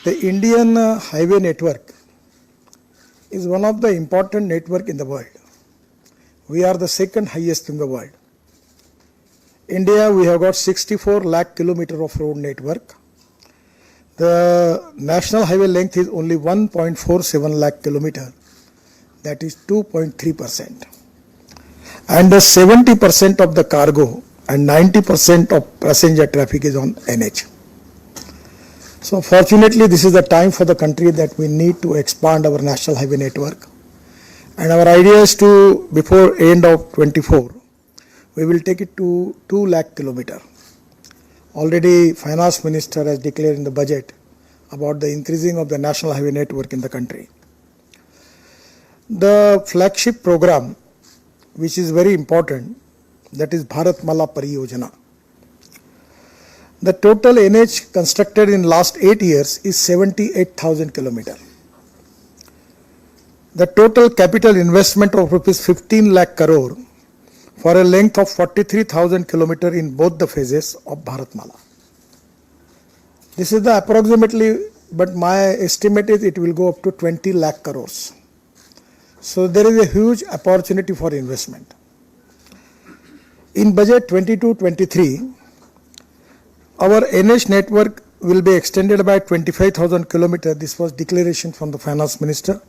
The Indian highway network is one of the important network in the world. We are the second highest in the world. India, we have got 64 lakh kilometer of road network. The national highway length is only 1.47 lakh kilometer, that is 2.3%. And the 70% of the cargo and 90% of passenger traffic is on NH. So fortunately, this is the time for the country that we need to expand our national highway network. And our idea is to, before end of 24, we will take it to 2 lakh kilometer. Already Finance Minister has declared in the budget about the increasing of the national highway network in the country. The flagship program, which is very important, that is Bharatmala Pariyojana. The total NH constructed in last 8 years is 78,000 kilometers. The total capital investment of rupees 15 lakh crore for a length of 43,000 kilometers in both the phases of Bharatmala. This is the approximately, but my estimate is it will go up to 20 lakh crores. So there is a huge opportunity for investment. In budget 22-23, our NH network will be extended by 25,000 kilometers. This was declaration from the Finance Minister.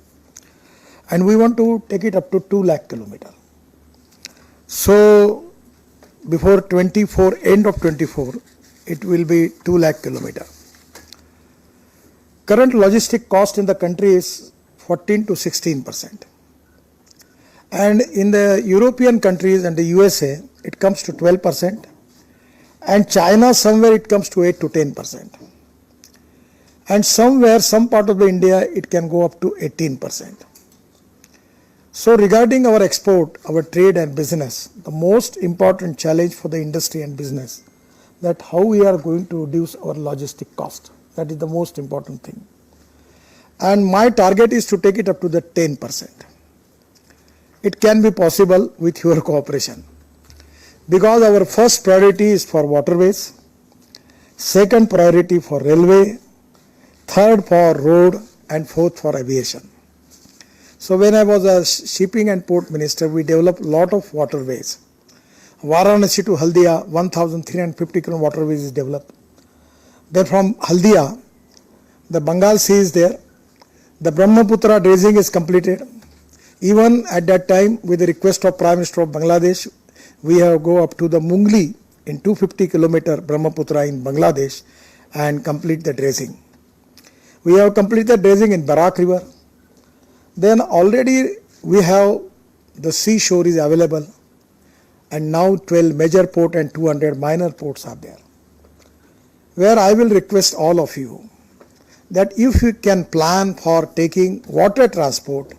And we want to take it up to 2 lakh kilometers. So before 24, end of 24, it will be 2 lakh kilometers. Current logistic cost in the country is 14 to 16%. And in the European countries and the USA, it comes to 12%. And China, somewhere it comes to 8 to 10%. And somewhere, some part of the India, it can go up to 18%. So regarding our export, our trade and business, the most important challenge for the industry and business, that how we are going to reduce our logistic cost. That is the most important thing. And my target is to take it up to the 10%. It can be possible with your cooperation. Because our first priority is for waterways, second priority for railway, third for road, and fourth for aviation. So when I was a shipping and port minister, we developed a lot of waterways. Varanasi to Haldia, 1,350 km waterways is developed. Then from Haldia, the Bengal Sea is there. The Brahmaputra dredging is completed. Even at that time, with the request of Prime Minister of Bangladesh, we have go up to the Mungli in 250 km Brahmaputra in Bangladesh and complete the dredging. We have completed dredging in Barak River. Then already we have the seashore is available, and now 12 major port and 200 minor ports are there. Where I will request all of you that if you can plan for taking water transport,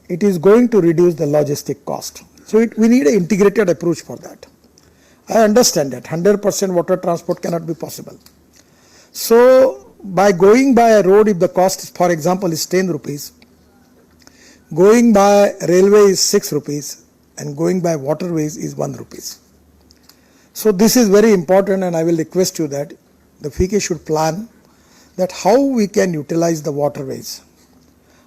it is going to reduce the logistic cost. So we need an integrated approach for that. I understand that 100% water transport cannot be possible. So by going by a road, if the cost, for example, is 10 rupees, going by railway is 6 rupees, and going by waterways is 1 rupees. So this is very important, and I will request you that the FICCI should plan that how we can utilize the waterways,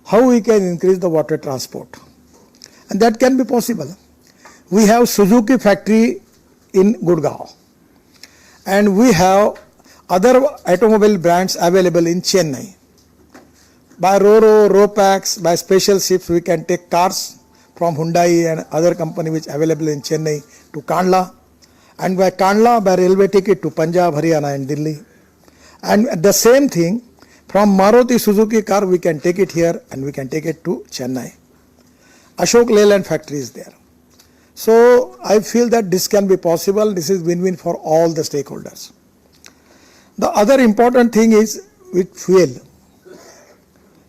how we can increase the water transport, and that can be possible. We have Suzuki factory in Gurgaon, and we have other automobile brands available in Chennai. By Roro, Ropax, by special ships, we can take cars from Hyundai and other company which available in Chennai to Kandla, and by Kandla, by railway ticket to Punjab, Haryana and Delhi. And the same thing, from Maruti Suzuki car, we can take it here and we can take it to Chennai. Ashok Leyland factory is there. So I feel that this can be possible. This is win-win for all the stakeholders. The other important thing is with fuel.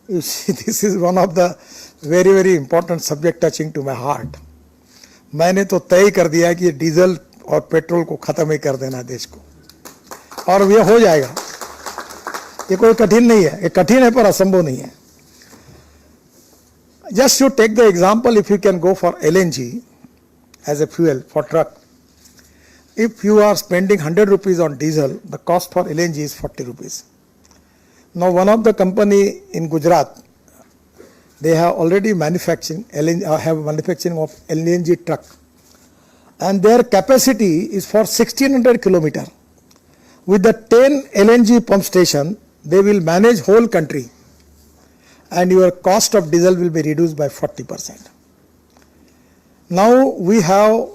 You see, this is one of the very, very important subject touching to my heart. मैंने तो तय कर दिया कि diesel और petrol को खत्म ही कर देना देश को, और ये हो जाएगा. ये कोई कठिन नहीं है, ये कठिन है पर असंभव नहीं है. Just to take the example, if you can go for LNG as a fuel for truck, if you are spending 100 rupees on diesel, the cost for LNG is 40 rupees. Now one of the company in Gujarat, they have already manufacturing manufacturing of LNG truck, and their capacity is for 1600 kilometer. With the 10 LNG pump station, they will manage whole country, and your cost of diesel will be reduced by 40%. Now we have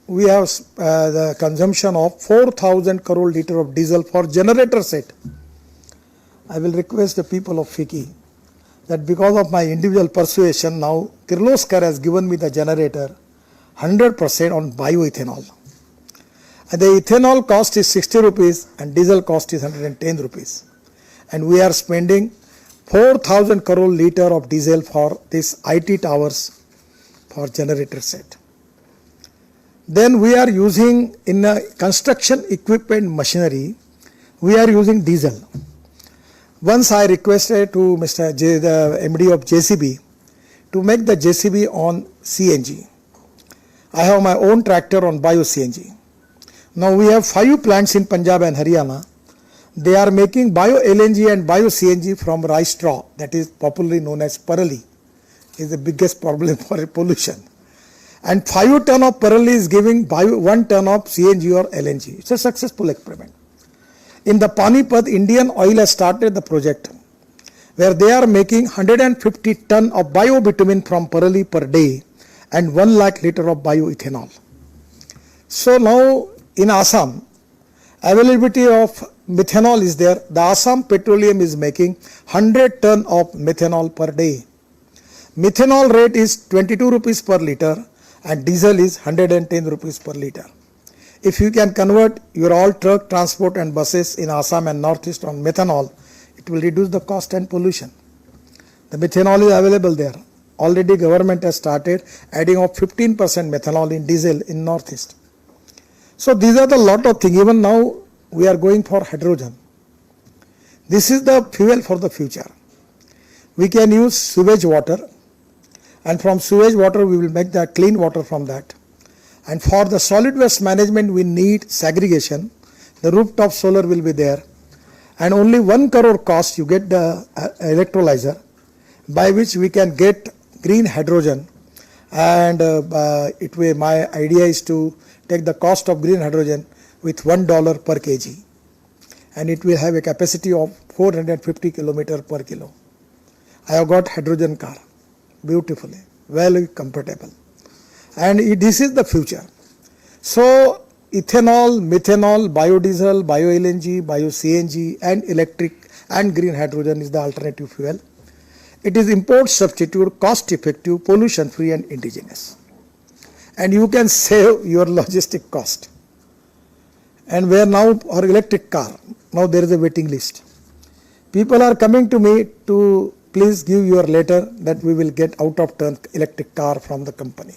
the consumption of 4,000 crore liter of diesel for generator set. I will request the people of FICCI that because of my individual persuasion, now Kirloskar has given me the generator 100% on bioethanol. And the ethanol cost is 60 rupees and diesel cost is 110 rupees. And we are spending 4,000 crore liter of diesel for this IT towers for generator set. Then we are using in a construction equipment machinery, we are using diesel. Once I requested to Mr. the MD of JCB to make the JCB on CNG. I have my own tractor on bio CNG. Now we have 5 plants in Punjab and Haryana. They are making bio LNG and bio CNG from rice straw, that is popularly known as parali, is the biggest problem for pollution. And 5 ton of parali is giving 1 ton of CNG or LNG. It's a successful experiment. In the Panipat, Indian Oil has started the project where they are making 150 ton of biobitumen from parali per day and 1 lakh liter of bioethanol. So now in Assam, availability of methanol is there. The Assam Petroleum is making 100 ton of methanol per day. Methanol rate is 22 rupees per liter and diesel is 110 rupees per liter. If you can convert your all truck transport and buses in Assam and Northeast on methanol, it will reduce the cost and pollution. The methanol is available there. Already government has started adding of 15% methanol in diesel in Northeast. So these are the lot of things. Even now we are going for hydrogen. This is the fuel for the future. We can use sewage water, and from sewage water we will make the clean water from that. And for the solid waste management we need segregation. The rooftop solar will be there, and only 1 crore cost you get the electrolyzer by which we can get green hydrogen. And my idea is to take the cost of green hydrogen with $1 per kg, and it will have a capacity of 450 kilometer per kilo. I have got hydrogen car, beautifully, very comfortable, and this is the future. So ethanol, methanol, biodiesel, bio-LNG, bio-CNG and electric and green hydrogen is the alternative fuel. It is import substitute, cost effective, pollution free and indigenous. And you can save your logistic cost. And where now our electric car, now there is a waiting list. People are coming to me to please give your letter that we will get out of turn electric car from the company.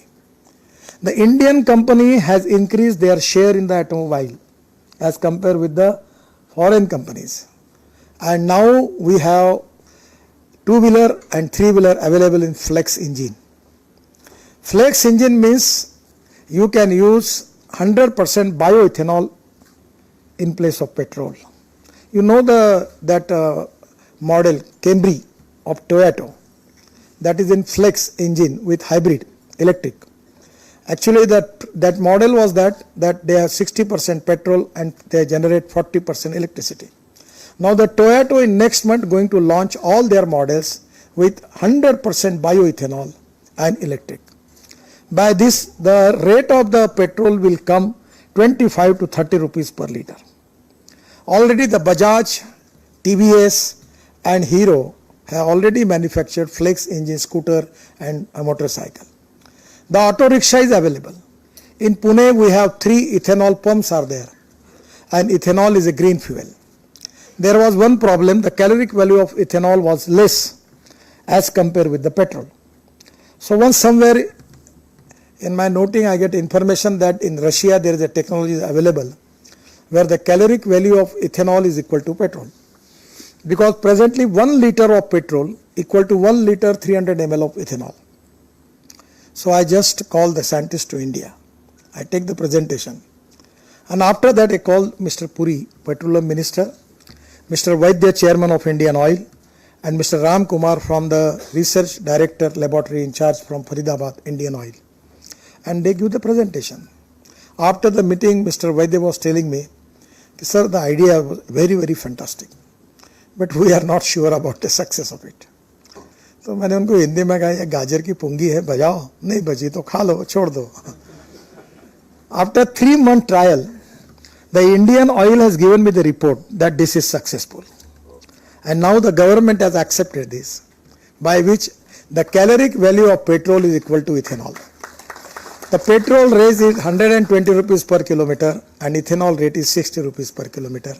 The Indian company has increased their share in the automobile as compared with the foreign companies. And now we have 2-wheeler and 3-wheeler available in flex engine. Flex engine means you can use 100% bioethanol in place of petrol. You know that model Camry of Toyota, that is in flex engine with hybrid electric. Actually that model was that they have 60% petrol and they generate 40% electricity. Now the Toyota in next month going to launch all their models with 100% bioethanol and electric. By this the rate of the petrol will come 25 to 30 rupees per liter. Already the Bajaj, TVS and Hero have already manufactured flex engine scooter and a motorcycle. The auto rickshaw is available. In Pune we have 3 ethanol pumps are there, and ethanol is a green fuel. There was one problem, the caloric value of ethanol was less as compared with the petrol. So once somewhere in my noting I get information that in Russia there is a technology available where the caloric value of ethanol is equal to petrol. Because presently 1 liter of petrol equal to 1 liter 300 ml of ethanol. So I just call the scientist to India. I take the presentation. And after that I call Mr. Puri, Petroleum Minister. Mr. Vaidya, Chairman of Indian Oil, and Mr. Ram Kumar from the Research Director Laboratory in charge from Faridabad, Indian Oil. And they give the presentation. After the meeting, Mr. Vaidya was telling me, sir, the idea was very, very fantastic, but we are not sure about the success of it. तो मैंने उनको हिंदी में कहा, ये गाजर की पुंगी है, बजाओ, नहीं बजी तो खा लो, छोड़ दो. After 3-month trial, the Indian Oil has given me the report that this is successful. And now the government has accepted this, by which the caloric value of petrol is equal to ethanol. The petrol rate is 120 rupees per kilometer and ethanol rate is 60 rupees per kilometer.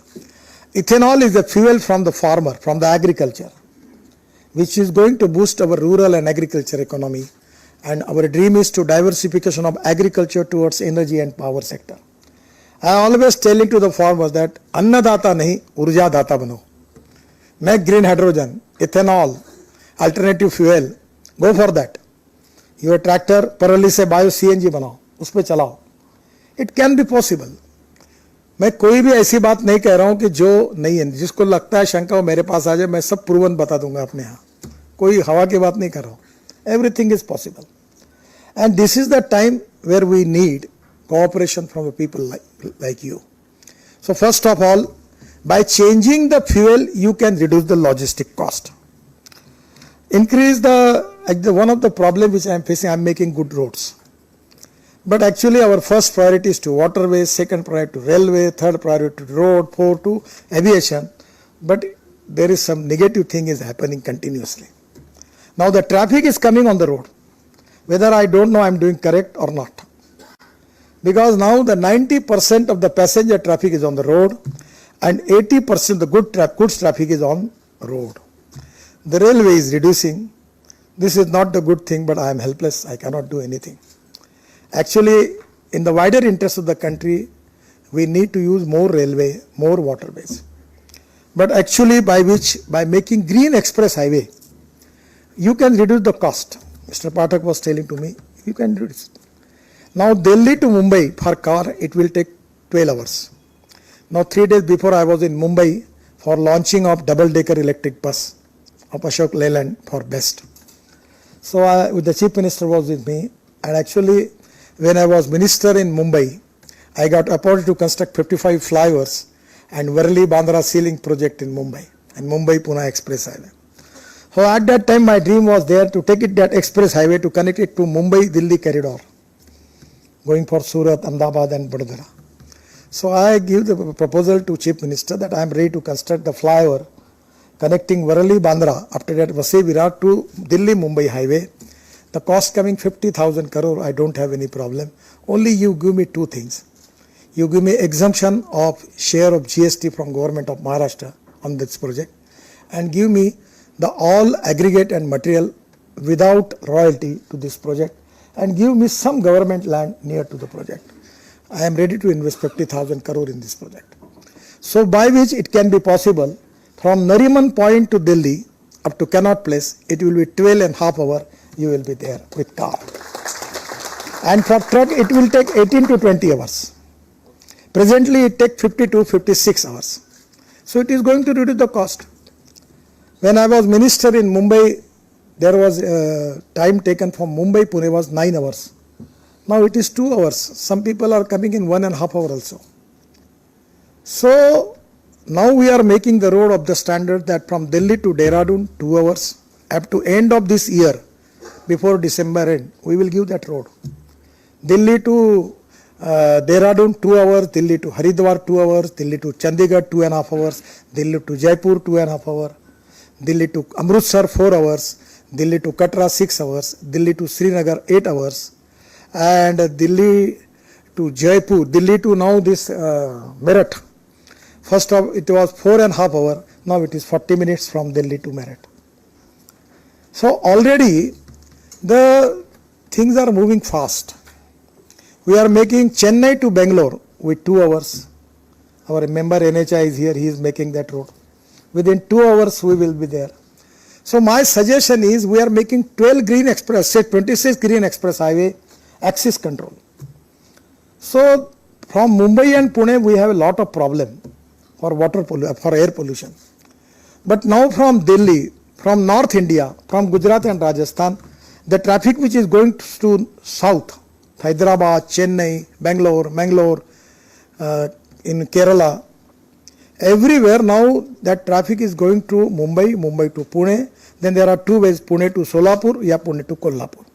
Ethanol is the fuel from the farmer, from the agriculture, which is going to boost our rural and agriculture economy. And our dream is to diversification of agriculture towards energy and power sector. I always telling to the farmers that अन्नदाता नहीं ऊर्जा दाता बनो. Make green hydrogen, ethanol, alternative fuel. Go for that. Your tractor परली से bio CNG बनाओ, उस पे चलाओ. It can be possible. मैं कोई भी ऐसी बात नहीं कह रहा हूं कि जो नहीं है. जिसको लगता है शंका वो मेरे पास आ जाए, मैं सब प्रूवन बता दूंगा अपने यहाँ. कोई हवा की बात नहीं कर रहा हूं. Everything is possible. And this is the time where we need cooperation from people like you. So first of all, by changing the fuel, you can reduce the logistic cost. Increase one of the problems which I am facing, I am making good roads. But actually our first priority is to waterways, second priority to railway, third priority to road, fourth to aviation. But there is some negative thing is happening continuously. Now the traffic is coming on the road. Whether I don't know I am doing correct or not. Because now the 90% of the passenger traffic is on the road and 80% the goods traffic is on road. The railway is reducing. This is not the good thing, but I am helpless. I cannot do anything. Actually, in the wider interest of the country, we need to use more railway, more waterways. But actually by making Green Express Highway, you can reduce the cost. Mr. Pathak was telling to me, you can reduce it. Now Delhi to Mumbai per car, it will take 12 hours. Now 3 days before I was in Mumbai for launching of double-decker electric bus of Ashok Leyland for BEST. So the Chief Minister was with me, and actually when I was Minister in Mumbai, I got appointed to construct 55 flyovers and Worli-Bandra ceiling project in Mumbai and Mumbai-Pune Express Highway. So at that time my dream was there to take it that express highway to connect it to Mumbai-Delhi corridor, going for Surat, Ahmedabad and Vadodara. So I give the proposal to Chief Minister that I am ready to construct the flyover connecting Worli-Bandra, after that Vasai-Virar to Delhi-Mumbai highway. The cost coming 50,000 crore, I don't have any problem. Only you give me two things. You give me exemption of share of GST from government of Maharashtra on this project, and give me the all aggregate and material without royalty to this project, and give me some government land near to the project. I am ready to invest 50,000 crore in this project. So by which it can be possible from Nariman Point to Delhi up to Connaught Place, it will be 12.5 hours, you will be there with car. And for truck it will take 18 to 20 hours. Presently it takes 50 to 56 hours. So it is going to reduce the cost. When I was minister in Mumbai, there was time taken from Mumbai-Pune was 9 hours. Now it is 2 hours. Some people are coming in 1.5 hours also. So now we are making the road of the standard that from Delhi to Dehradun 2 hours. Up to end of this year, before December end, we will give that road. Delhi to Dehradun 2 hours, Delhi to Haridwar 2 hours, Delhi to Chandigarh 2.5 hours, Delhi to Jaipur 2.5 hours. Delhi to Amritsar 4 hours, Delhi to Katra 6 hours, Delhi to Srinagar 8 hours, and Delhi to Jaipur, Delhi to now this Meerut. First of it was 4.5 hours, now it is 40 minutes from Delhi to Meerut. So already the things are moving fast. We are making Chennai to Bangalore with 2 hours. Our member NHI is here, he is making that road. Within 2 hours we will be there. So my suggestion is we are making 12 green express, say 26 green express highway, axis control. So from Mumbai and Pune we have a lot of problem. for for air pollution. But now from Delhi, from North India, from Gujarat and Rajasthan, the traffic which is going to south, Hyderabad, Chennai, Bangalore, in Kerala, everywhere now that traffic is going to Mumbai to Pune. Then there are two ways, Pune to Solapur, or Pune to Kolhapur.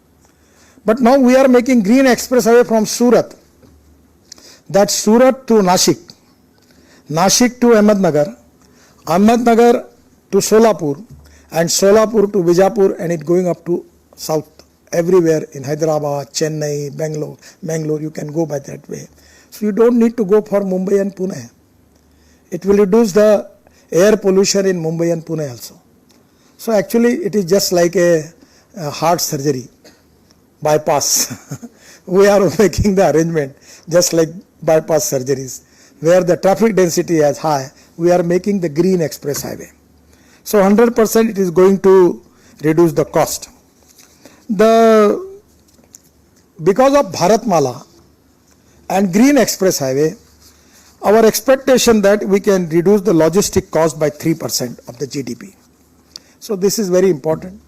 But now we are making green expressway from Surat. That's Surat to Nashik, Nashik to Ahmednagar to Solapur, and Solapur to Bijapur, and it going up to south. Everywhere in Hyderabad, Chennai, Bangalore, you can go by that way. So you don't need to go for Mumbai and Pune. It will reduce the air pollution in Mumbai and Pune also. So actually it is just like a heart surgery, bypass. We are making the arrangement just like bypass surgeries. Where the traffic density is high, we are making the green express highway. So 100% it is going to reduce the cost. Because of Bharatmala and green express highway, our expectation that we can reduce the logistic cost by 3% of the GDP. So this is very important.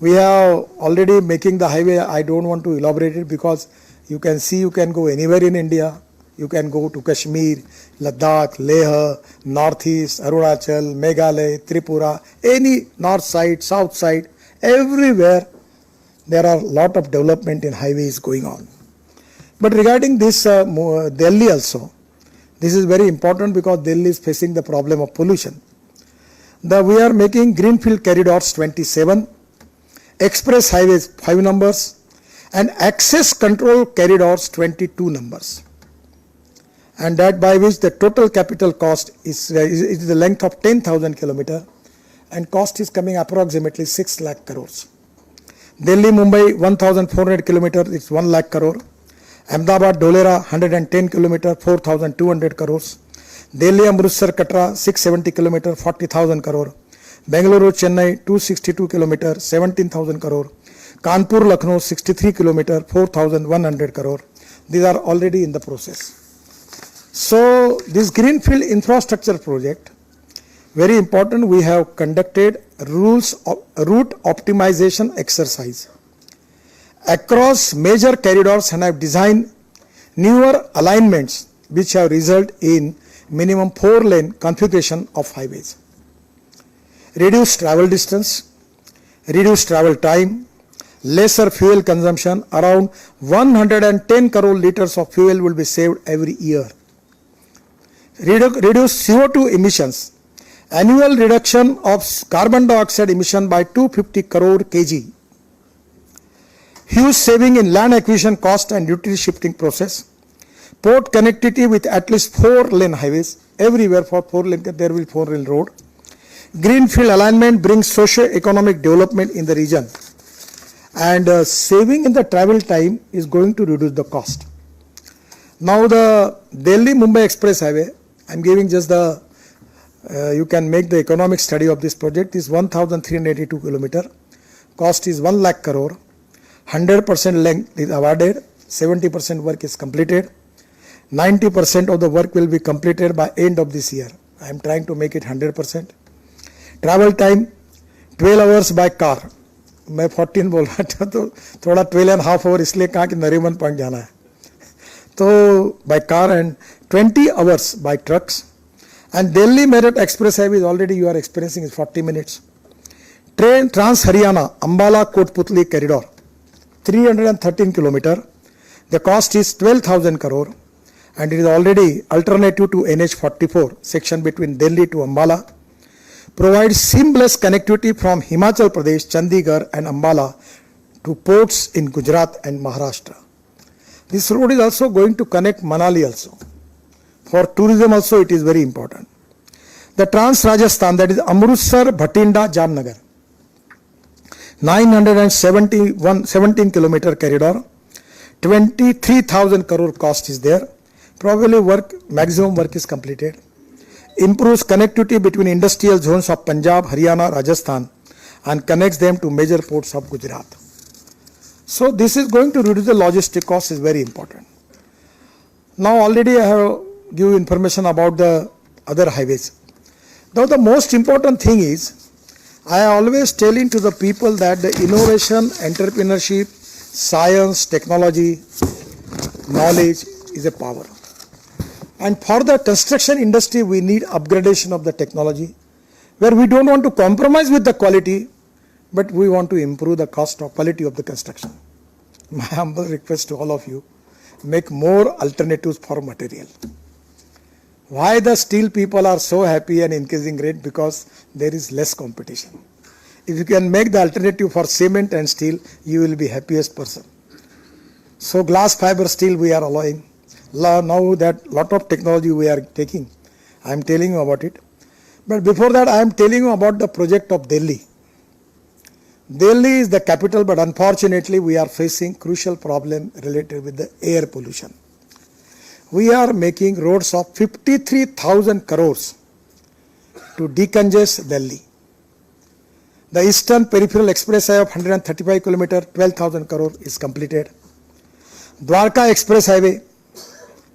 We are already making the highway. I don't want to elaborate it because you can see you can go anywhere in India. You can go to Kashmir, Ladakh, Leh, Northeast, Arunachal, Meghalaya, Tripura, any north side, south side, everywhere there are a lot of development in highways going on. But regarding this Delhi also, this is very important because Delhi is facing the problem of pollution. We are making greenfield corridors 27, express highways 5 numbers, and access control corridors 22 numbers. And that by which the total capital cost is the length of 10,000 kilometers, and cost is coming approximately 6 lakh crores. Delhi Mumbai 1,400 kilometers, it's 1 lakh crore. Ahmedabad Dholera 110 kilometers, 4,200 crores. Delhi Amritsar Katra 670 kilometers, 40,000 crore. Bangalore Chennai 262 kilometers, 17,000 crore. Kanpur Lucknow 63 kilometers, 4,100 crore. These are already in the process. So this greenfield infrastructure project, very important. We have conducted route optimization exercise across major corridors and have designed newer alignments which have resulted in minimum 4-lane configuration of highways. Reduced travel distance, reduced travel time, lesser fuel consumption. Around 110 crore liters of fuel will be saved every year. Reduce CO2 emissions. Annual reduction of carbon dioxide emission by 250 crore kg. Huge saving in land acquisition cost and utility shifting process. Port connectivity with at least 4-lane highways. Everywhere for 4-lane, there will be 4-lane road. Greenfield alignment brings socio-economic development in the region. And saving in the travel time is going to reduce the cost. Now the Delhi-Mumbai Express Highway, I am giving just the, you can make the economic study of this project, is 1,382 kilometers. Cost is 1 lakh crore. 100% length is awarded. 70% work is completed. 90% of the work will be completed by end of this year. I am trying to make it 100%. Travel time 12 hours by car. मैं 14 बोल रहा था तो थोड़ा 12.5 hours इसलिए कहा कि Nariman point जाना है. तो by car and 20 hours by trucks. And Delhi Meerut Express Highway is already you are experiencing is 40 minutes. Train Trans Haryana Ambala Kotputli corridor 313 kilometers. The cost is 12,000 crore and it is already alternative to NH44 section between Delhi to Ambala. Provides seamless connectivity from Himachal Pradesh, Chandigarh and Ambala to ports in Gujarat and Maharashtra. This road is also going to connect Manali also. For tourism also it is very important. The Trans Rajasthan, that is Amritsar, Bhatinda, Jamnagar. 17 kilometer corridor. 23,000 crore cost is there. Probably maximum work is completed. Improves connectivity between industrial zones of Punjab, Haryana, Rajasthan and connects them to major ports of Gujarat. So this is going to reduce the logistic cost, is very important. Now already I have given information about the other highways. Now the most important thing is, I always telling to the people that the innovation, entrepreneurship, science, technology, knowledge is a power. And for the construction industry, we need upgradation of the technology, where we don't want to compromise with the quality, but we want to improve the cost or quality of the construction. My humble request to all of you, make more alternatives for material. Why the steel people are so happy and increasing rate? Because there is less competition. If you can make the alternative for cement and steel, you will be happiest person. So glass fiber steel we are allowing. Now that lot of technology we are taking, I am telling you about it. But before that, I am telling you about the project of Delhi. Delhi is the capital, but unfortunately we are facing crucial problem related with the air pollution. We are making roads of 53,000 crores to decongest Delhi. The Eastern Peripheral Expressway of 135 km, 12,000 crore is completed. Dwarka Express Highway,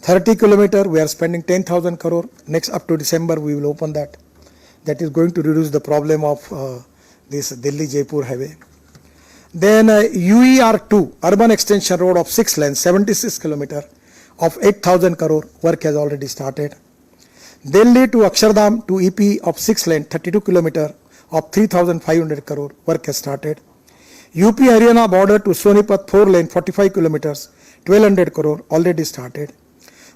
30 km, we are spending 10,000 crore. Next up to December, we will open that. That is going to reduce the problem of this Delhi-Jaipur highway. Then UER2, Urban Extension Road of 6 lanes, 76 km, of 8,000 crore, work has already started. Delhi to Akshardham to EP of 6 lane, 32 km, of 3,500 crore, work has started. UP Haryana border to Sonipat 4 lane, 45 kilometers, 1,200 crore, already started.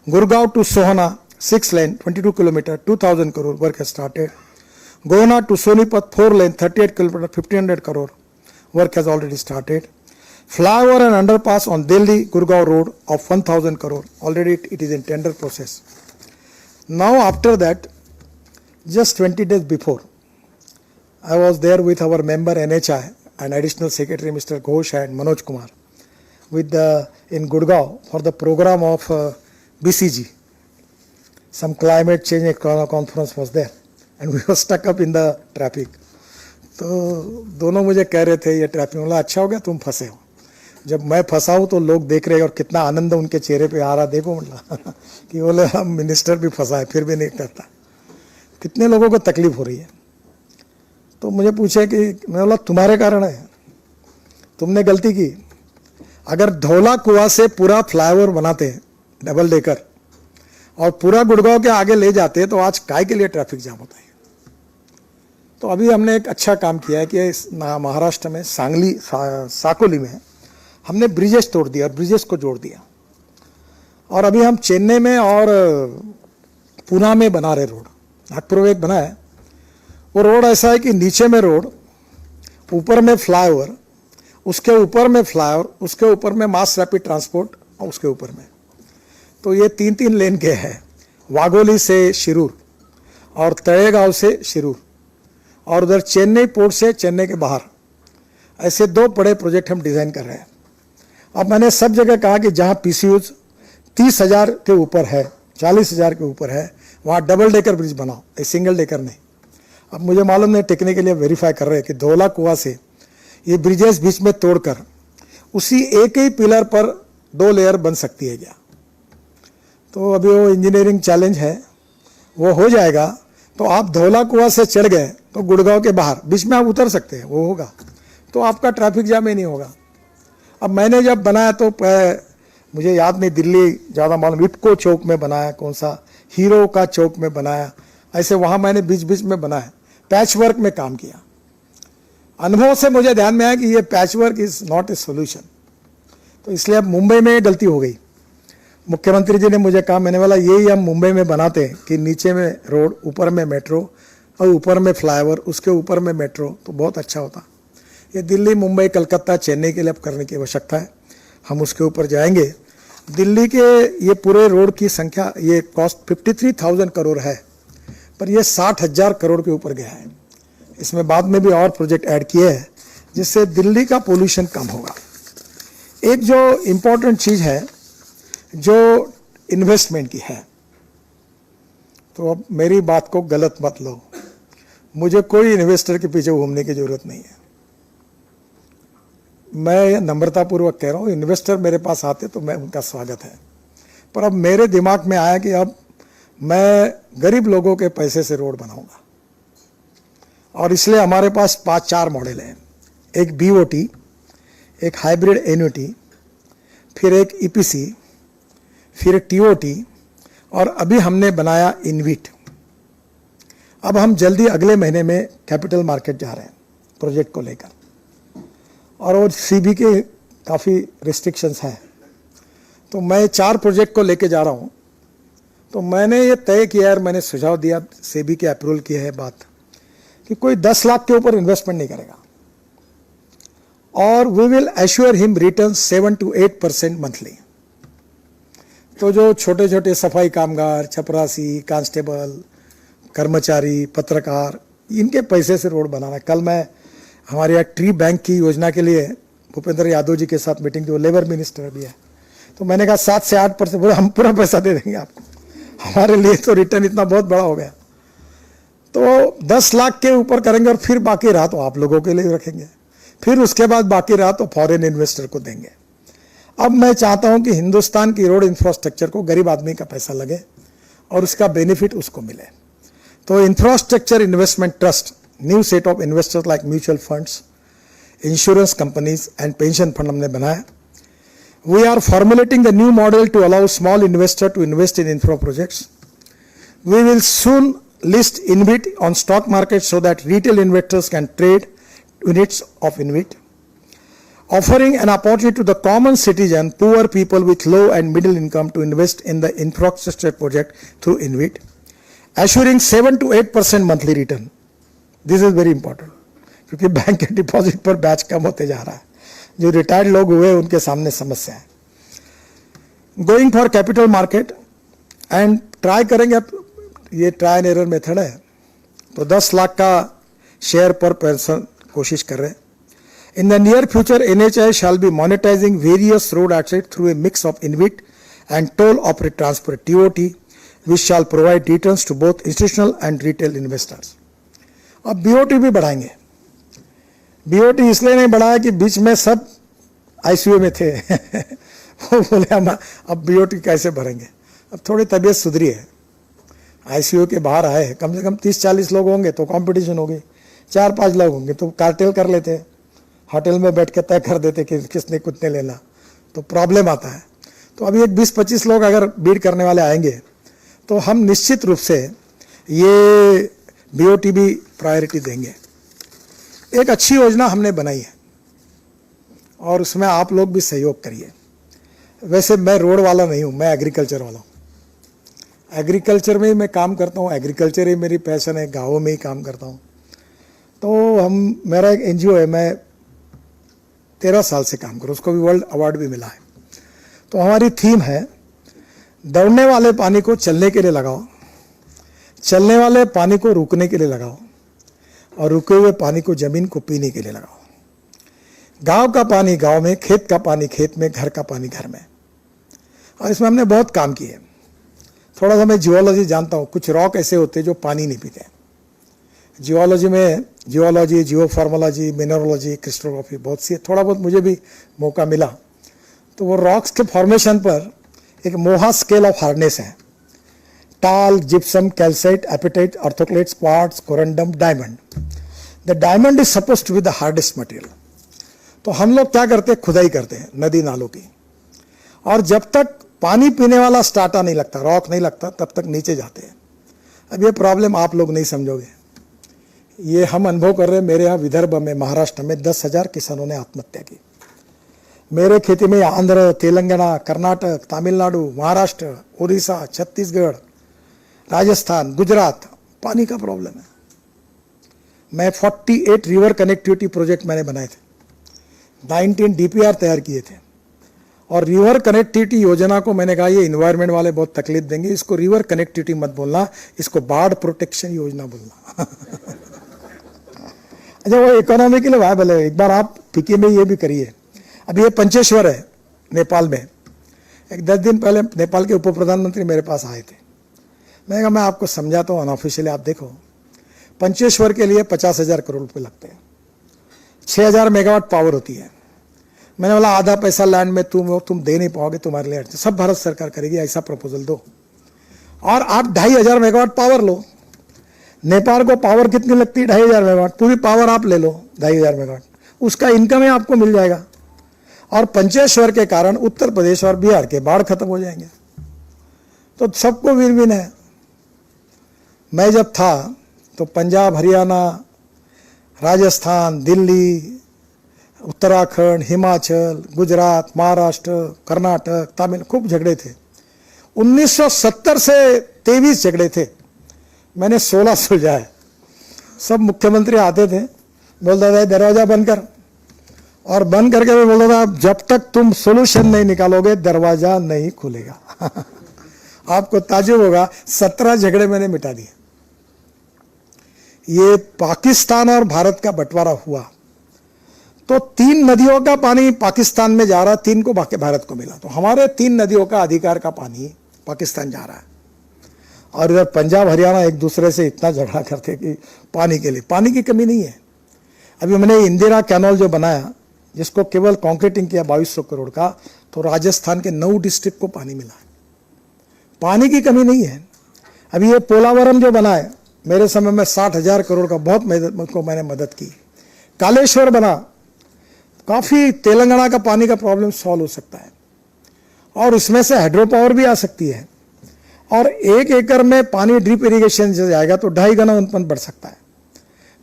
Gurgaon to Sohana 6 lane, 22 km, 2,000 crore, work has started. Gohna to Sonipat 4 lane, 38 km, 1,500 crore, work has already started. Flyover and underpass on Delhi-Gurgaon road of 1,000 crore, already it is in tender process. Now after that, just 20 days before, I was there with our member NHI and additional secretary Mr. Ghosh and Manoj Kumar with in Gurgaon for the program of BCG. Some climate change conference was there and we were stuck up in the traffic. तो दोनों मुझे कह रहे थे ये traffic, बोला अच्छा हो गया तुम फंसे हो. जब मैं फंसा हूँ तो लोग देख रहे हैं और कितना आनंद उनके चेहरे पे आ रहा, देखो मतलब कि बोले हम मिनिस्टर भी फंसा है फिर भी नहीं करता. कितने लोगों को तकलीफ हो रही है. तो मुझे पूछे कि मैं बोला तुम्हारे कारण है, तुमने गलती की. अगर धौला कुआं से पूरा फ्लाईओवर बनाते डबल डेकर और पूरा गुड़गांव के आगे ले जाते तो आज काय के लिए ट्रैफिक जाम होता है. तो अभी हमने एक अच्छा काम किया है कि महाराष्ट्र में सांगली साकोली में हमने ब्रिजेस तोड़ दिया और ब्रिजेस को जोड़ दिया. और अभी हम चेन्नई में और पुणे में बना रहे रोड. नागपुर में एक बना है, वो रोड ऐसा है कि नीचे में रोड, ऊपर में फ्लाईओवर, उसके ऊपर में फ्लाईओवर, उसके ऊपर में मास रैपिड ट्रांसपोर्ट और उसके ऊपर में. तो ये 3-3 लेन के हैं. वाघोली से शिरूर और तळेगांव से शिरूर और उधर चेन्नई पोर्ट से चेन्नई के बाहर, ऐसे 2 बड़े प्रोजेक्ट हम डिज़ाइन कर रहे हैं. अब मैंने सब जगह कहा कि जहाँ PCOs 30,000 के ऊपर है, 40,000 के ऊपर है, वहाँ डबल डेकर ब्रिज बनाओ, एक सिंगल डेकर नहीं. अब मुझे मालूम नहीं, टेक्निकली वेरीफाई कर रहे हैं कि धौला कुआं से ये ब्रिजेस बीच में तोड़कर उसी एक ही पिलर पर 2 लेयर बन सकती है क्या. तो अभी वो इंजीनियरिंग चैलेंज है, वो हो जाएगा. तो आप धौला कुआं से चढ़ गए तो गुड़गांव के बाहर बीच में आप उतर सकते हैं, वो होगा तो आपका ट्रैफिक जाम ही नहीं होगा. अब मैंने जब बनाया तो मुझे याद नहीं, दिल्ली ज़्यादा मालूम, इटको चौक में बनाया, कौन सा हीरो का चौक में बनाया, ऐसे वहाँ मैंने बीच बीच में बनाया, पैच वर्क में काम किया. अनुभव से मुझे ध्यान में आया कि ये patch work is not a solution. तो इसलिए अब मुंबई में गलती हो गई. मुख्यमंत्री जी ने मुझे कहा, मैंने बोला यही हम मुंबई में बनाते हैं कि नीचे में रोड, ऊपर में मेट्रो और ऊपर में फ्लाईओवर, उसके ऊपर में मेट्रो, तो बहुत अच्छा होता. ये दिल्ली, मुंबई, कलकत्ता, चेन्नई के लिए अब करने की आवश्यकता है. हम उसके ऊपर जाएंगे. दिल्ली के ये पूरे रोड की संख्या, ये कॉस्ट 53,000 करोड़ है, पर ये 60,000 करोड़ के ऊपर गया है. इसमें बाद में भी और प्रोजेक्ट ऐड किए हैं जिससे दिल्ली का पोल्यूशन कम होगा. एक जो इम्पोर्टेंट चीज़ है जो इन्वेस्टमेंट की है, तो अब मेरी बात को गलत मत लो, मुझे कोई इन्वेस्टर के पीछे घूमने की जरूरत नहीं है. मैं नम्रतापूर्वक कह रहा हूँ, इन्वेस्टर मेरे पास आते तो मैं उनका स्वागत है. पर अब मेरे दिमाग में आया कि अब मैं गरीब लोगों के पैसे से रोड बनाऊंगा। और इसलिए हमारे पास 5-4 मॉडल हैं, एक बीओटी, एक हाइब्रिड एन्युटी, फिर एक ईपीसी, फिर एक टीओटी, और अभी हमने बनाया इनविट। अब हम जल्दी अगले महीने में कैपिटल मार्केट जा रहे हैं प्रोजेक्ट को लेकर, और वो सीबी के काफ़ी रिस्ट्रिक्शंस हैं, तो मैं 4 प्रोजेक्ट को लेके जा रहा हूँ। तो मैंने ये तय किया है, मैंने सुझाव दिया, सेबी के अप्रूवल किया है बात, कि कोई 10 लाख के ऊपर इन्वेस्टमेंट नहीं करेगा, और we will assure him return 7 to 8% monthly. तो जो छोटे छोटे सफाई कामगार, चपरासी, कांस्टेबल, कर्मचारी, पत्रकार, इनके पैसे से रोड बनाना। कल मैं हमारे यहाँ ट्री बैंक की योजना के लिए भूपेंद्र यादव जी के साथ मीटिंग, जो लेबर मिनिस्टर भी है, तो मैंने कहा 7 से 8% हम पूरा पैसा दे देंगे आपको, हमारे लिए तो रिटर्न इतना बहुत बड़ा हो गया। तो 10 लाख के ऊपर करेंगे, और फिर बाकी रहा तो आप लोगों के लिए रखेंगे, फिर उसके बाद बाकी रहा तो फॉरेन इन्वेस्टर को देंगे। अब मैं चाहता हूं कि हिंदुस्तान की रोड इंफ्रास्ट्रक्चर को गरीब आदमी का पैसा लगे और उसका बेनिफिट उसको मिले। तो infrastructure investment trust, new set of investors like mutual funds, insurance companies and pension fund हमने बनाया। We are formulating the new model to allow small investor to invest in infra projects. We will soon list InvIT on stock market so that retail investors can trade units of InvIT, offering an opportunity to the common citizen, poor people with low and middle income to invest in the infrastructure project through InvIT, assuring 7 to 8% monthly return. This is very important, क्योंकि bank के deposit पर ब्याज कम होते जा रहा है, जो retired लोग हुए उनके सामने समस्या है। Going for capital market and try करेंगे, अब ये ट्राई एंड एरर मेथड है, तो 10 लाख का शेयर पर पर्सन कोशिश कर रहे हैं। In the near future NHAI shall be monetising various road asset through a mix of InvIT and toll operate transport TOT, which shall provide returns to both institutional and retail investors. अब BOT भी बढ़ाएंगे। BOT इसलिए नहीं बढ़ाया कि बीच में सब ICU में थे वो बोले हम अब BOT कैसे भरेंगे। अब थोड़ी तबीयत सुधरी है, ICU के बाहर आए, कम से कम 30-40 लोग होंगे तो कंपटीशन होगी, 4-5 लोग होंगे तो कार्टेल कर लेते, होटल में बैठ के तय कर देते कि किसने कितने लेना, तो प्रॉब्लम आता है। तो अभी एक 20-25 लोग अगर बीड करने वाले आएंगे तो हम निश्चित रूप से ये BOT भी प्रायोरिटी देंगे। एक अच्छी योजना हमने बनाई है और उसमें आप लोग भी सहयोग करिए। वैसे मैं रोड वाला नहीं हूँ, मैं एग्रीकल्चर वाला हूँ, एग्रीकल्चर में ही मैं काम करता हूँ, एग्रीकल्चर ही मेरी पैशन है, गाँवों में ही काम करता हूँ। तो मेरा एक NGO है, मैं 13 साल से काम करूँ, उसको भी वर्ल्ड अवार्ड भी मिला है। तो हमारी थीम है, दौड़ने वाले पानी को चलने के लिए लगाओ, चलने वाले पानी को रुकने के लिए लगाओ, और रुके हुए पानी को जमीन को पीने के लिए लगाओ। गांव का पानी गांव में, खेत का पानी खेत में, घर का पानी घर में। और इसमें हमने बहुत काम किए। थोड़ा सा मैं जियोलॉजी जानता हूँ, कुछ रॉक ऐसे होते हैं जो पानी नहीं पीते। जियोलॉजी में जियोलॉजी, जियोफॉर्मोलॉजी, मिनरोलॉजी, क्रिस्टोग्राफी बहुत सी है, थोड़ा बहुत मुझे भी मौका मिला। तो वो रॉक्स के फॉर्मेशन पर एक मोहा स्केल ऑफ हार्डनेस है, talc, gypsum, calcite, apatite, orthoclase, quartz, corundum, diamond. The diamond is suppose to be the hardest material. तो हम लोग क्या करते हैं, खुदाई करते हैं नदी नालों की, और जब तक पानी पीने वाला स्टार्टा नहीं लगता, रॉक नहीं लगता, तब तक नीचे जाते हैं। अब ये प्रॉब्लम आप लोग नहीं समझोगे, ये हम अनुभव कर रहे हैं। मेरे यहाँ विदर्भ में, महाराष्ट्र में 10,000 किसानों ने आत्महत्या की। मेरे खेती में आंध्र, तेलंगाना, कर्नाटक, तमिलनाडु, महाराष्ट्र, उड़ीसा, छत्तीसगढ़, राजस्थान, गुजरात पानी का प्रॉब्लम है। मैं 48 रिवर कनेक्टिविटी प्रोजेक्ट मैंने बनाए थे, 19 DPR तैयार किए थे। और रिवर कनेक्टिविटी योजना को मैंने कहा ये इन्वायरमेंट वाले बहुत तकलीफ देंगे, इसको रिवर कनेक्टिविटी मत बोलना, इसको बाढ़ प्रोटेक्शन योजना बोलना। अच्छा, वो इकोनॉमी के लिए वायबल है। एक बार आप फिकी में ये भी करिए। अभी ये पंचेश्वर है नेपाल में, एक 10 दिन पहले नेपाल के उप प्रधानमंत्री मेरे पास आए थे। मैंने कहा मैं आपको समझाता हूँ अनऑफिशियली, आप देखो पंचेश्वर के लिए 50,000 करोड़ रुपये लगते हैं, 6,000 मेगावाट पावर होती है। मैंने बोला आधा पैसा लैंड में तुम दे नहीं पाओगे, तुम्हारे लिए सब भारत सरकार करेगी, ऐसा प्रपोजल दो। और आप 2500 मेगावाट पावर लो। नेपाल को पावर कितनी लगती है? 2500 मेगावाट। पूरी पावर आप ले लो 2500 मेगावाट, उसका इनकम ही आपको मिल जाएगा। और पंचेश्वर के कारण उत्तर प्रदेश और बिहार के बाढ़ खत्म हो जाएंगे। तो सबको विन विन है। मैं जब था तो पंजाब, हरियाणा, राजस्थान, दिल्ली, उत्तराखंड, हिमाचल, गुजरात, महाराष्ट्र, कर्नाटक, तमिल खूब झगड़े थे। 1970 से 23 झगड़े थे, मैंने 16 सुलझाए। सब मुख्यमंत्री आते थे, बोलता था दरवाजा बंद कर, और बंद करके भी बोलता था जब तक तुम सोल्यूशन नहीं निकालोगे दरवाजा नहीं खुलेगा। आपको ताज्जुब होगा, 17 झगड़े मैंने मिटा दिए। ये पाकिस्तान और भारत का बंटवारा हुआ तो 3 नदियों का पानी पाकिस्तान में जा रहा, 3 को भारत को मिला। तो हमारे 3 नदियों का अधिकार का पानी पाकिस्तान जा रहा है। और इधर पंजाब, हरियाणा एक दूसरे से इतना झगड़ा करते कि पानी के लिए। पानी की कमी नहीं है। अभी हमने इंदिरा कैनाल जो बनाया, जिसको केवल कॉन्क्रीटिंग किया 2200 करोड़ का, तो राजस्थान के 9 डिस्ट्रिक्ट को पानी मिला है। पानी की कमी नहीं है। अभी ये पोलावरम जो बना है, मेरे समय में 60,000 करोड़ का बहुत मैंने मदद की। कालेश्वर बना, काफ़ी तेलंगाना का पानी का प्रॉब्लम सॉल्व हो सकता है, और इसमें से हाइड्रो पावर भी आ सकती है। और 1 एकड़ में पानी ड्रिप इरिगेशन से जाएगा तो 2.5 गुना उत्पन्न बढ़ सकता है।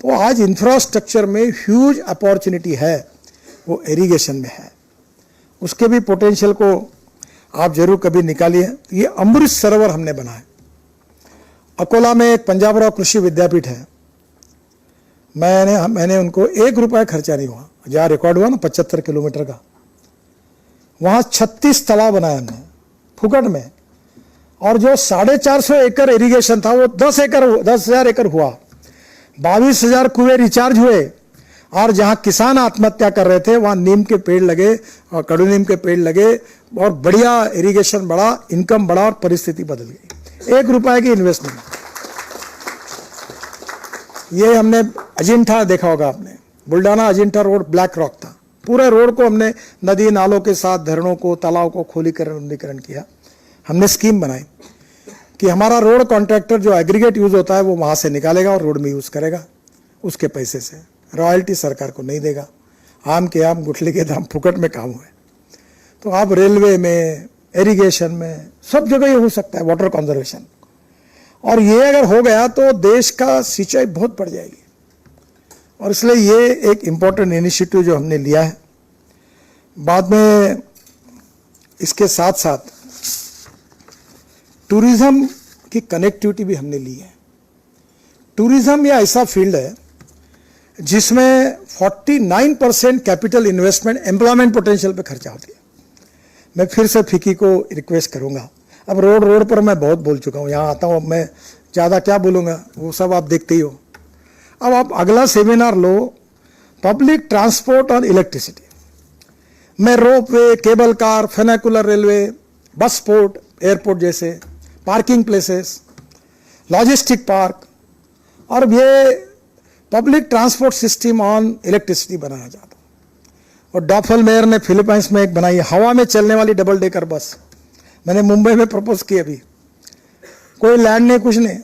तो आज इंफ्रास्ट्रक्चर में ह्यूज अपॉर्चुनिटी है, वो इरिगेशन में है। उसके भी पोटेंशियल को आप जरूर कभी निकालिए। ये अमृत सरोवर हमने बनाया। अकोला में एक पंजाबराव कृषि विद्यापीठ है, मैंने उनको 1 रुपया खर्चा नहीं हुआ। जहाँ रिकॉर्ड हुआ ना 75 किलोमीटर का, वहाँ 36 तालाब बनाए हमने फुकट में। और जो 450 एकड़ इरिगेशन था वो 10,000 एकड़ हुआ। 22,000 कुएं रिचार्ज हुए। और जहाँ किसान आत्महत्या कर रहे थे वहाँ नीम के पेड़ लगे और कड़ू नीम के पेड़ लगे, और बढ़िया इरिगेशन बढ़ा, इनकम बढ़ा, और परिस्थिति बदल गई। 1 रुपए की इन्वेस्टमेंट। ये हमने अजिंठा देखा होगा आपने, Buldhana Ajanta road black rock था। पूरे रोड को हमने नदी नालों के साथ झरनों को, तालाब को खोलीकरण किया। हमने स्कीम बनाई कि हमारा रोड कॉन्ट्रैक्टर जो एग्रीगेट यूज होता है वो वहाँ से निकालेगा और रोड में यूज करेगा, उसके पैसे से। रॉयल्टी सरकार को नहीं देगा। आम के आम, गुठली के दाम, फुकट में काम हुए। तो आप रेलवे में, इरिगेशन में, सब जगह ये हो सकता है, वाटर कंजर्वेशन। और ये अगर हो गया तो देश का सिंचाई बहुत बढ़ जाएगी। और इसलिए ये एक इम्पोर्टेंट इनिशिएटिव जो हमने लिया है। बाद में इसके साथ साथ टूरिज्म की कनेक्टिविटी भी हमने ली है। टूरिज्म या ऐसा फील्ड है जिसमें 49% कैपिटल इन्वेस्टमेंट एम्प्लॉयमेंट पोटेंशियल पे खर्चा होती है। मैं फिर से फिक्की को रिक्वेस्ट करूंगा। अब रोड पर मैं बहुत बोल चुका हूँ, यहाँ आता हूँ, अब मैं ज़्यादा क्या बोलूँगा, वो सब आप देखते ही हो। अब आप अगला सेमिनार लो, पब्लिक ट्रांसपोर्ट और इलेक्ट्रिसिटी में ropeway, cable car, funicular railway, bus port, airport जैसे पार्किंग प्लेसेस, लॉजिस्टिक पार्क, और ये public transport system on electricity बनाना चाहता हूँ। और डॉफल मेयर ने फिलीपाइंस में एक बनाई है, हवा में चलने वाली डबल डेकर बस। मैंने मुंबई में प्रपोज की, अभी कोई लैंड नहीं, कुछ नहीं।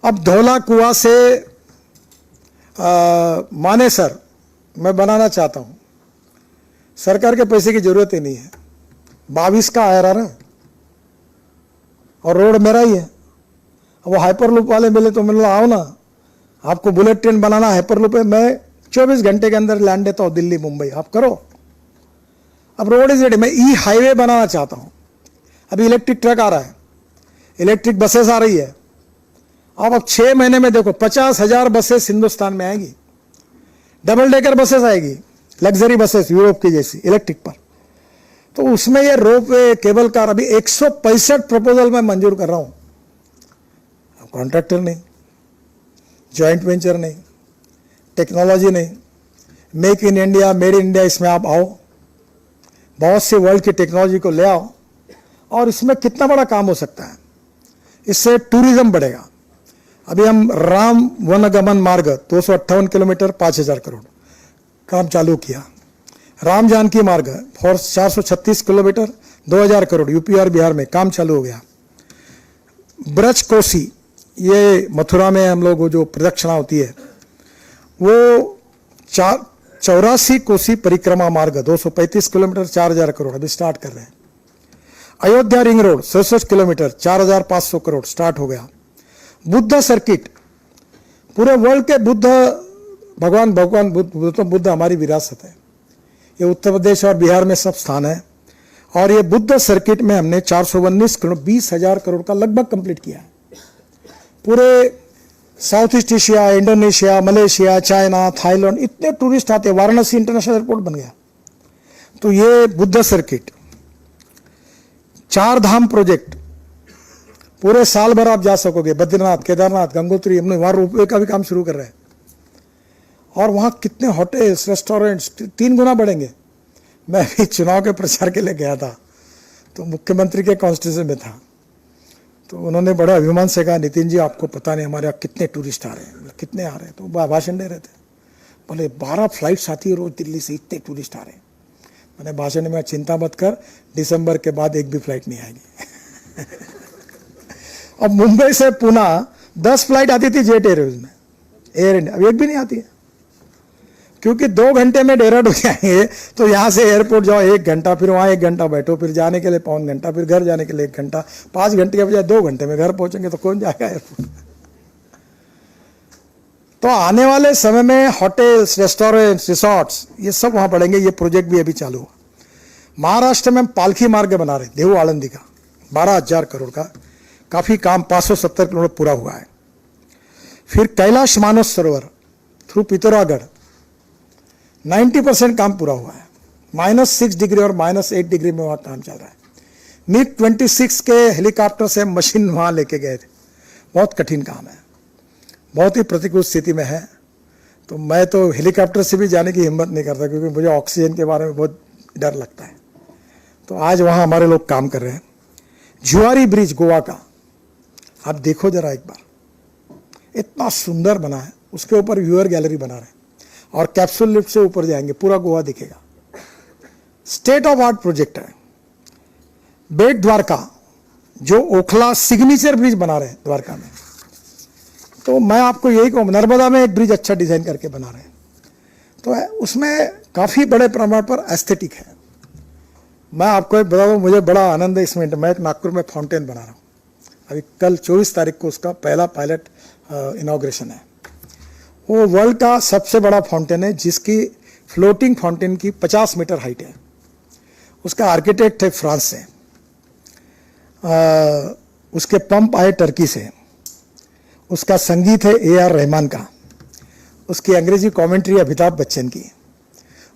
अब धौला कुआं से मानेसर मैं बनाना चाहता हूँ। सरकार के पैसे की जरूरत ही नहीं है, 22 का IRR है और रोड मेरा ही है। वो हाइपरलूप वाले मिले तो मैंने आओ ना, आपको बुलेट ट्रेन बनाना हाइपरलूप है, मैं 24 घंटे के अंदर लैंड देता हूँ दिल्ली मुंबई, आप करो। अब रोड इज रेडी। मैं ई हाईवे बनाना चाहता हूँ। अभी इलेक्ट्रिक ट्रक आ रहा है, इलेक्ट्रिक बसेस आ रही है। अब 6 महीने में देखो 50,000 बसेस हिंदुस्तान में आएगी, डबल डेकर बसेस आएगी, लग्जरी बसेस यूरोप की जैसी इलेक्ट्रिक पर। तो उसमें ये रोपवे, केबल कार, अभी 165 प्रपोजल मैं मंजूर कर रहा हूं। कॉन्ट्रैक्टर नहीं, जॉइंट वेंचर नहीं, टेक्नोलॉजी नहीं, make in India, made in India, इसमें आप आओ, बहुत से वर्ल्ड की टेक्नोलॉजी को ले आओ, और इसमें कितना बड़ा काम हो सकता है। इससे टूरिज्म बढ़ेगा। अभी हम राम वनगमन मार्ग 258 किलोमीटर 5,000 करोड़ काम चालू किया। राम जानकी मार्ग 436 किलोमीटर 2,000 करोड़ यूपी और बिहार में काम चालू हो गया। ब्रज कोसी, ये मथुरा में हम लोग जो प्रदक्षिणा होती है वो 84 कोसी परिक्रमा मार्ग 235 किलोमीटर 4000 करोड़ अभी स्टार्ट कर रहे हैं। Ayodhya ring road 67 kilometre 4500 crore start हो गया। बुद्ध सर्किट, पूरे वर्ल्ड के भगवान बुद्ध हमारी विरासत है। ये उत्तर प्रदेश और बिहार में सब स्थान है। और ये बुद्ध सर्किट में हमने 419 करोड़ 20,000 करोड़ का लगभग कंप्लीट किया है। पूरे south east Asia, Indonesia, Malaysia, China, Thailand इतने टूरिस्ट आते हैं। वाराणसी इंटरनेशनल एयरपोर्ट बन गया। तो ये बुद्ध सर्किट, 4 धाम प्रोजेक्ट, पूरे साल भर आप जा सकोगे। बद्रीनाथ, केदारनाथ, गंगोत्री, हमने वहां रोपवे का भी काम शुरू कर रहे हैं। और वहां कितने होटल्स, रेस्टोरेंट्स 3 गुना बढ़ेंगे। मैं भी चुनाव के प्रचार के लिए गया था, तो मुख्यमंत्री के कॉन्स्टिट्यूशन में था, तो उन्होंने बड़े अभिमान से कहा, नितिन जी आपको पता नहीं हमारे यहाँ कितने टूरिस्ट आ रहे हैं। कितने आ रहे हैं? तो भाषण दे रहे थे। बोले 12 फ्लाइट्स आती है रोज दिल्ली से, इतने टूरिस्ट आ रहे हैं। मैंने भाषण में, चिंता मत कर, दिसंबर के बाद एक भी फ्लाइट नहीं आएगी। अब मुंबई से पुणे 10 फ्लाइट आती थी जेट एयरवेज में, एयर इंडिया, अब एक भी नहीं आती है। क्योंकि 2 घंटे में देहरादून जाएंगे तो यहाँ से एयरपोर्ट जाओ 1 घंटा, फिर वहाँ 1 घंटा बैठो, फिर जाने के लिए 1.25 घंटा, फिर घर जाने के लिए 1 घंटा, 5 घंटे के बजाय 2 घंटे में घर पहुंचेंगे तो कौन जाएगा एयरपोर्ट। तो आने वाले समय में होटल्स, रेस्टोरेंट्स, रिसोर्ट्स ये सब वहां बढ़ेंगे। ये प्रोजेक्ट भी अभी चालू हुआ। महाराष्ट्र में हम पालखी मार्ग बना रहे, देहू आळंदी का 12,000 करोड़ का, काफी काम 570 किलोमीटर पूरा हुआ है। फिर कैलाश मानस सरोवर थ्रू पिथौरागढ़ 90% काम पूरा हुआ है। -6 डिग्री और -8 डिग्री में वहां काम चल रहा है। मिग 26 के हेलीकॉप्टर से मशीन वहां लेके गए थे। बहुत कठिन काम है, बहुत ही प्रतिकूल स्थिति में है। तो मैं तो हेलीकॉप्टर से भी जाने की हिम्मत नहीं करता, क्योंकि मुझे ऑक्सीजन के बारे में बहुत डर लगता है। तो आज वहां हमारे लोग काम कर रहे हैं। जुआरी ब्रिज गोवा का, आप देखो जरा एक बार, इतना सुंदर बना है। उसके ऊपर व्यूअर गैलरी बना रहे हैं और कैप्सूल लिफ्ट से ऊपर जाएंगे, पूरा गोवा दिखेगा। स्टेट ऑफ आर्ट प्रोजेक्ट है। बेट द्वारका, जो ओखला सिग्नेचर ब्रिज बना रहे हैं द्वारका में। तो मैं आपको यही कहूँ, नर्मदा में एक ब्रिज अच्छा डिजाइन करके बना रहे हैं। तो उसमें काफी बड़े प्रमाण पर एस्थेटिक है। मैं आपको एक बता दूं, मुझे बड़ा आनंद है इसमें। मैं एक नागपुर में फाउंटेन बना रहा हूँ। अभी कल 24 तारीख को उसका पहला पायलट इनॉग्रेशन है। वो वर्ल्ड का सबसे बड़ा फाउंटेन है, जिसकी फ्लोटिंग फाउंटेन की 50 मीटर हाइट है। उसका आर्किटेक्ट है फ्रांस से, उसके पंप आए टर्की से, उसका संगीत है AR रहमान का, उसकी अंग्रेजी कमेंट्री है अमिताभ बच्चन की,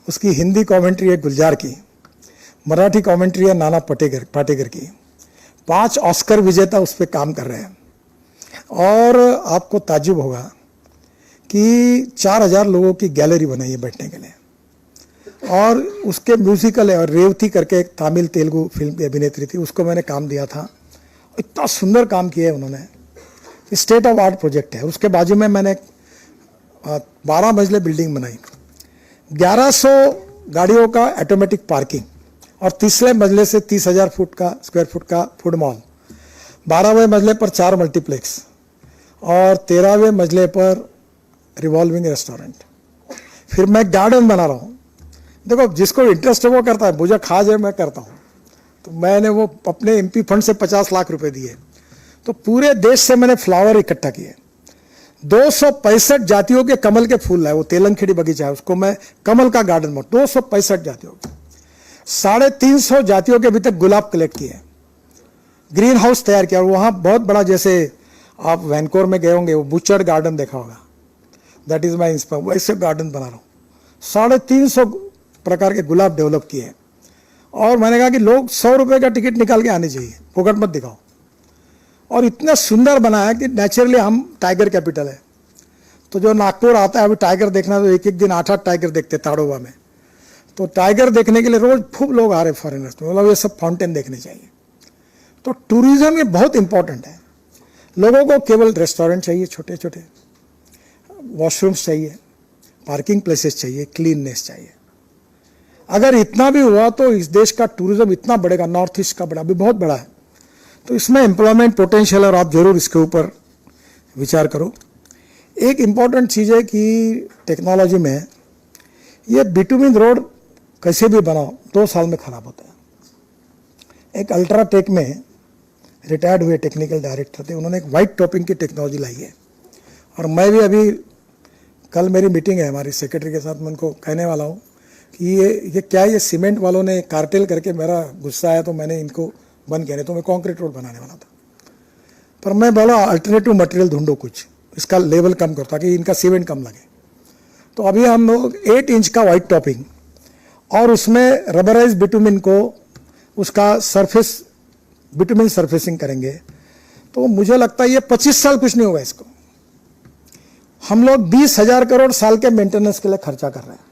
उसकी हिंदी कमेंट्री है गुलजार की, मराठी कमेंट्री है नाना पाटेकर की। 5 ऑस्कर विजेता उस पर काम कर रहे हैं। और आपको ताज्जुब होगा कि 4000 लोगों की गैलरी बनाई है बैठने के लिए। और उसके म्यूजिकल है, और रेवती करके एक तमिल तेलुगु फिल्म की अभिनेत्री थी, उसको मैंने काम दिया था। इतना सुंदर काम किया है उन्होंने। स्टेट ऑफ आर्ट प्रोजेक्ट है। उसके बाजू में मैंने 12 मंजिले बिल्डिंग बनाई, 1100 गाड़ियों का ऑटोमेटिक पार्किंग, और तीसरे मंजिले से 30,000 स्क्वायर फुट का फूड मॉल, 12वें मंजिले पर 4 मल्टीप्लेक्स, और 13वें मंजिले पर रिवॉल्विंग रेस्टोरेंट। फिर मैं गार्डन बना रहा हूँ। देखो, जिसको इंटरेस्ट है वो करता है, मुझे खास है मैं करता हूँ। तो मैंने वो अपने MP फंड से 50 लाख रुपए दिए। तो पूरे देश से मैंने फ्लावर इकट्ठा किए। 265 जातियों के कमल के फूल लाए। वो तेलंगखेड़ी बगीचा है, उसको मैं कमल का गार्डन बोल। 265 जातियों के, 350 जातियों के अभी तक गुलाब कलेक्ट किए, ग्रीन हाउस तैयार किया। और वहां बहुत बड़ा, जैसे आप वैनकोर में गए होंगे, वो बुचर्ड गार्डन देखा होगा, दैट इज माई इंस्पायर, वैसे गार्डन बना रहा हूँ। 350 प्रकार के गुलाब डेवलप किए। और मैंने कहा कि लोग 100 रुपए का टिकट निकाल के आने चाहिए, फोकट मत दिखाओ। और इतना सुंदर बनाया कि नेचुरली हम टाइगर कैपिटल है। तो जो नागपुर आता है अभी टाइगर देखना, तो एक दिन 8-8 टाइगर देखते ताड़ोबा में। तो टाइगर देखने के लिए रोज खूब लोग आ रहे फॉरेनर्स, मतलब ये सब फाउंटेन देखने चाहिए। तो टूरिज्म ये बहुत इंपॉर्टेंट है। लोगों को केवल रेस्टोरेंट चाहिए, छोटे छोटे वॉशरूम्स चाहिए, पार्किंग प्लेसेस चाहिए, क्लीननेस चाहिए। अगर इतना भी हुआ तो इस देश का टूरिज्म इतना बढ़ेगा। नॉर्थ ईस्ट का बड़ा, अभी बहुत बड़ा है। तो इसमें एम्प्लॉयमेंट पोटेंशियल और आप जरूर इसके ऊपर विचार करो। एक इम्पॉर्टेंट चीज़ है कि टेक्नोलॉजी में ये बिटुमिन रोड कैसे भी बनाओ 2 साल में ख़राब होता है। एक अल्ट्राटेक में रिटायर्ड हुए टेक्निकल डायरेक्टर थे, उन्होंने एक वाइट टॉपिंग की टेक्नोलॉजी लाई है। और मैं भी अभी कल मेरी मीटिंग है हमारी सेक्रेटरी के साथ, मैं उनको कहने वाला हूँ कि ये क्या है, ये सीमेंट वालों ने कार्टेल करके मेरा गुस्सा आया तो मैंने इनको बंद किया, नहीं तो मैं कंक्रीट रोड बनाने वाला था। पर मैं बोला अल्टरनेटिव मटेरियल ढूंढो, कुछ इसका लेवल कम करो ताकि इनका सीमेंट कम लगे। तो अभी हम लोग 8 इंच का वाइट टॉपिंग और उसमें रबराइज बिटुमिन को उसका सरफेस बिटुमिन सरफेसिंग करेंगे। तो मुझे लगता है ये 25 साल कुछ नहीं होगा इसको। हम लोग 20,000 करोड़ साल के मेंटेनेंस के लिए खर्चा कर रहे हैं।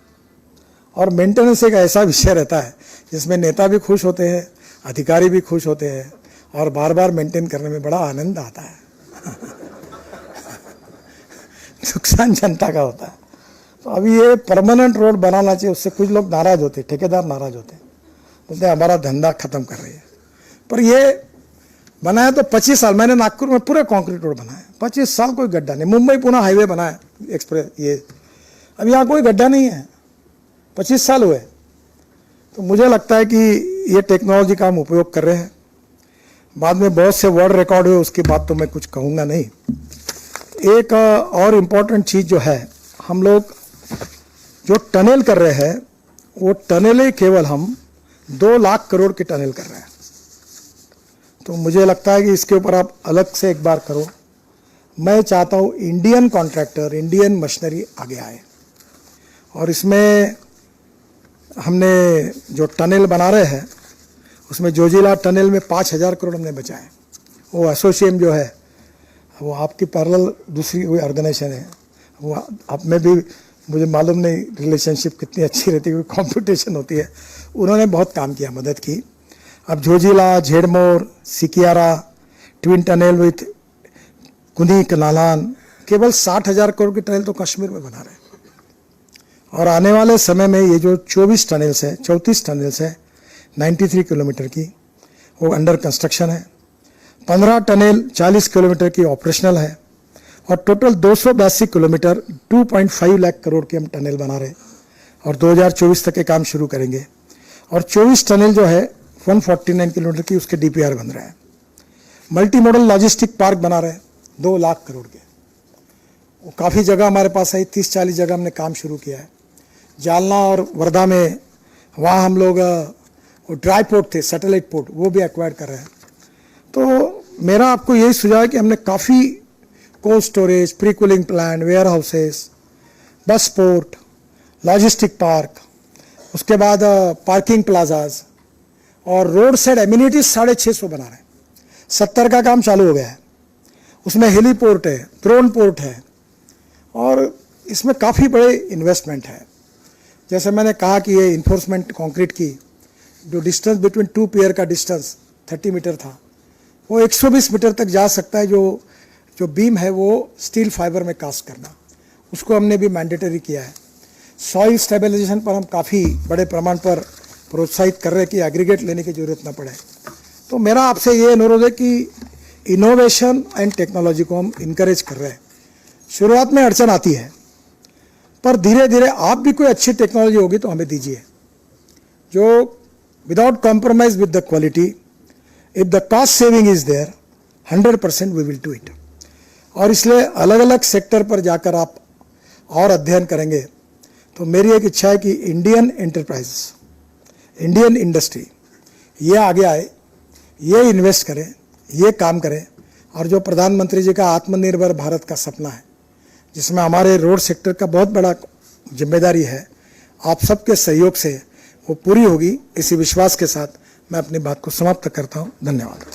और मेंटेनेंस एक ऐसा विषय रहता है जिसमें नेता भी खुश होते हैं, अधिकारी भी खुश होते हैं और बार बार मेंटेन करने में बड़ा आनंद आता है। नुकसान जनता का होता है। तो अभी ये परमानेंट रोड बनाना चाहिए, उससे कुछ लोग नाराज होते, ठेकेदार नाराज होते, बोलते हमारा धंधा खत्म कर रही है। पर ये बनाया तो 25 साल, मैंने नागपुर में पूरे कंक्रीट रोड बनाया, 25 साल कोई गड्ढा नहीं। मुंबई पुणे हाईवे बनाया एक्सप्रेस, ये अब यहाँ कोई गड्ढा नहीं है, 25 साल हुए। तो मुझे लगता है कि ये टेक्नोलॉजी का हम उपयोग कर रहे हैं। बाद में बहुत से वर्ल्ड रिकॉर्ड हुए, उसकी बात तो मैं कुछ कहूँगा नहीं। एक और इम्पॉर्टेंट चीज़ जो है, हम लोग जो टनल कर रहे हैं वो टनल केवल हम 2 लाख करोड़ के टनल कर रहे हैं। तो मुझे लगता है कि इसके ऊपर आप अलग से एक बार करो। मैं चाहता हूँ इंडियन कॉन्ट्रैक्टर, इंडियन मशीनरी आगे आए। और इसमें हमने जो टनल बना रहे हैं उसमें जोजिला टनल में 5,000 करोड़ हमने बचाए। वो एसोसिएम जो है वो आपकी पैरेलल दूसरी कोई ऑर्गेनाइजेशन है, वो आप में भी मुझे मालूम नहीं रिलेशनशिप कितनी अच्छी रहती है, कॉम्पिटिशन होती है। उन्होंने बहुत काम किया, मदद की। अब Zoji La, झेड़मोर, सिकियारा, twin tunnel with Kunik नालान, केवल 60,000 करोड़ के टनल तो कश्मीर में बना रहे हैं। और आने वाले समय में ये जो 34 टनल्स है 93 किलोमीटर की, वो अंडर कंस्ट्रक्शन है। 15 टनल 40 किलोमीटर की ऑपरेशनल है। और टोटल 282 किलोमीटर 2.5 लाख करोड़ के हम टनल बना रहे हैं और 2024 तक के काम शुरू करेंगे। और 24 टनल जो है 149 किलोमीटर की, उसके DPR बन रहे हैं। मल्टी मॉडल लॉजिस्टिक पार्क बना रहे हैं 2 लाख करोड़ के। वो काफ़ी जगह हमारे पास है, 30-40 जगह हमने काम शुरू किया है। जालना और वर्धा में, वहाँ हम लोग वो ड्राई पोर्ट थे, सैटेलाइट पोर्ट, वो भी एक्वायर कर रहे हैं। तो मेरा आपको यही सुझाव है कि हमने काफ़ी cold storage, pre cooling plant, warehouses, bus port, logistic park, उसके बाद पार्किंग प्लाजाज और रोड साइड एमिनिटीज 650 बना रहे हैं। 70 का काम चालू हो गया है। उसमें हेलीपोर्ट है, ड्रोन पोर्ट है और इसमें काफ़ी बड़े इन्वेस्टमेंट है। जैसे मैंने कहा कि ये इन्फोर्समेंट कंक्रीट की जो डिस्टेंस बिटवीन 2 पियर का डिस्टेंस 30 मीटर था, वो 120 मीटर तक जा सकता है। जो बीम है वो स्टील फाइबर में कास्ट करना, उसको हमने भी मैंडेटरी किया है। सॉइल स्टेबलाइजेशन पर हम काफ़ी बड़े प्रमाण पर प्रोत्साहित कर रहे हैं कि एग्रीगेट लेने की जरूरत ना पड़े। तो मेरा आपसे ये अनुरोध है कि इनोवेशन एंड टेक्नोलॉजी को हम इनकरेज कर रहे हैं। शुरुआत में अड़चन आती है, पर धीरे धीरे आप भी कोई अच्छी टेक्नोलॉजी होगी तो हमें दीजिए, जो without compromise with the quality, if the cost saving is there 100% we will do it. और इसलिए अलग अलग सेक्टर पर जाकर आप और अध्ययन करेंगे। तो मेरी एक इच्छा है कि इंडियन एंटरप्राइज, इंडियन इंडस्ट्री ये आगे आए, ये इन्वेस्ट करें, ये काम करें। और जो प्रधानमंत्री जी का आत्मनिर्भर भारत का सपना है, जिसमें हमारे रोड सेक्टर का बहुत बड़ा जिम्मेदारी है, आप सबके सहयोग से वो पूरी होगी। इसी विश्वास के साथ मैं अपनी बात को समाप्त करता हूँ। धन्यवाद।